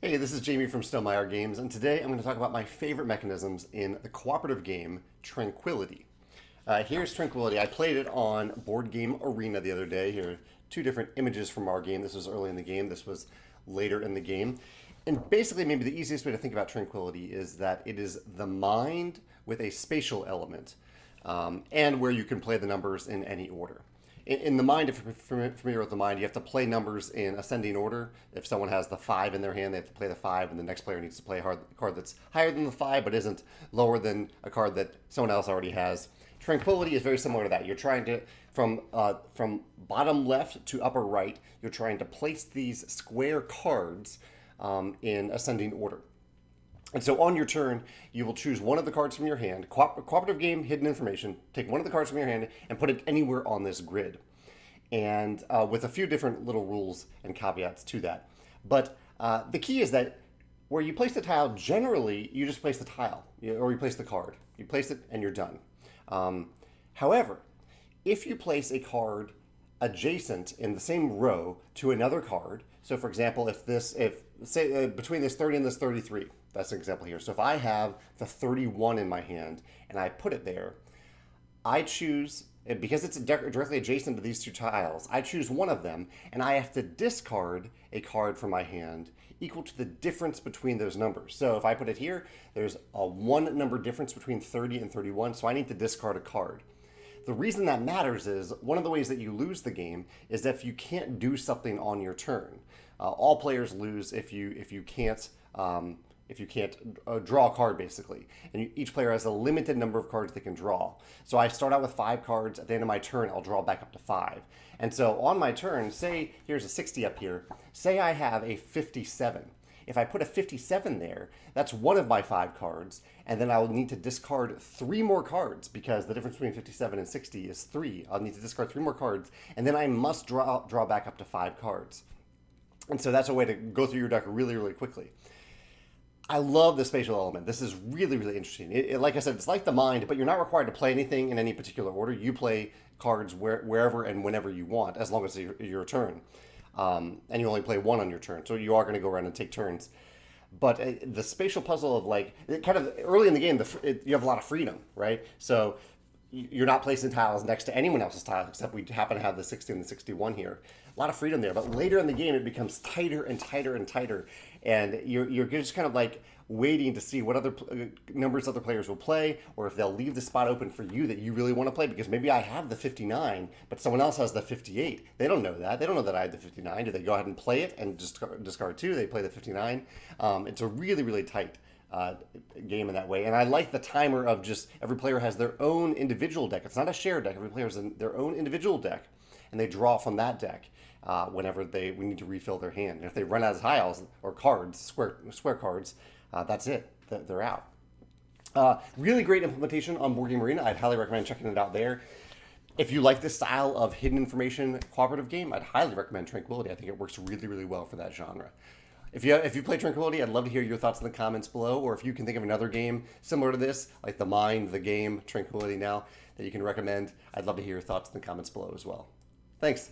Hey, this is Jamey from Stonemaier Games, and today I'm going to talk about my favorite mechanisms in the cooperative game Tranquility. Here's Tranquility. I played it on Board Game Arena the other day. Here are two different images from our game. This was early in the game, this was later in the game. And basically, maybe the easiest way to think about Tranquility is that it is the mind with a spatial element, and where you can play the numbers in any order. In the mind, if you're familiar with the mind, you have to play numbers in ascending order. If someone has the 5 in their hand, they have to play the 5, and the next player needs to play a card that's higher than the 5 but isn't lower than a card that someone else already has. Tranquility is very similar to that. You're trying to, from bottom left to upper right, you're trying to place these square cards in ascending order. And so on your turn, you will choose one of the cards from your hand. Cooperative game, hidden information. Take one of the cards from your hand and put it anywhere on this grid. And with a few different little rules and caveats to that. But the key is that where you place the tile, generally, you just place the tile, or you place the card. You place it and you're done. However, if you place a card adjacent in the same row to another card, so for example, between this 30 and this 33, that's an example here. So if I have the 31 in my hand and I put it there, I choose, because it's directly adjacent to these two tiles, I choose one of them and I have to discard a card from my hand equal to the difference between those numbers. So if I put it here, there's a one number difference between 30 and 31, so I need to discard a card. The reason that matters is one of the ways that you lose the game is that if you can't do something on your turn. All players lose if you can't draw a card, basically. And each player has a limited number of cards they can draw. So I start out with 5 cards. At the end of my turn, I'll draw back up to 5. And so on my turn, say here's a 60 up here. Say I have a 57. If I put a 57 there, that's one of my 5 cards, and then I'll need to discard 3 more cards because the difference between 57 and 60 is 3. I'll need to discard 3 more cards, and then I must draw back up to 5 cards. And so that's a way to go through your deck really, really quickly. I love the spatial element. This is really, really interesting. Like I said, it's like the mind, but you're not required to play anything in any particular order. You play cards wherever and whenever you want, as long as it's your turn. And you only play one on your turn, so you are going to go around and take turns. But the spatial puzzle of kind of early in the game, you have a lot of freedom, right? So you're not placing tiles next to anyone else's tiles, except we happen to have the 60 and the 61 here. A lot of freedom there, but later in the game it becomes tighter and tighter and tighter, and you're just kind of like waiting to see what other numbers other players will play, or if they'll leave the spot open for you that you really want to play, because maybe I have the 59, but someone else has the 58. They don't know that. They don't know that I have the 59. Do they go ahead and play it and just discard 2? They play the 59. It's a really, really tight game in that way. And I like the timer of just every player has their own individual deck. It's not a shared deck. Every player has their own individual deck, and they draw from that deck whenever we need to refill their hand. And if they run out of tiles or cards, square cards, that's it. They're out. Really great implementation on Board Game Arena. I'd highly recommend checking it out there. If you like this style of hidden information cooperative game, I'd highly recommend Tranquility. I think it works really, really well for that genre. If you play Tranquility, I'd love to hear your thoughts in the comments below, or if you can think of another game similar to this, like The Mind, the game, Tranquility now, that you can recommend, I'd love to hear your thoughts in the comments below as well. Thanks.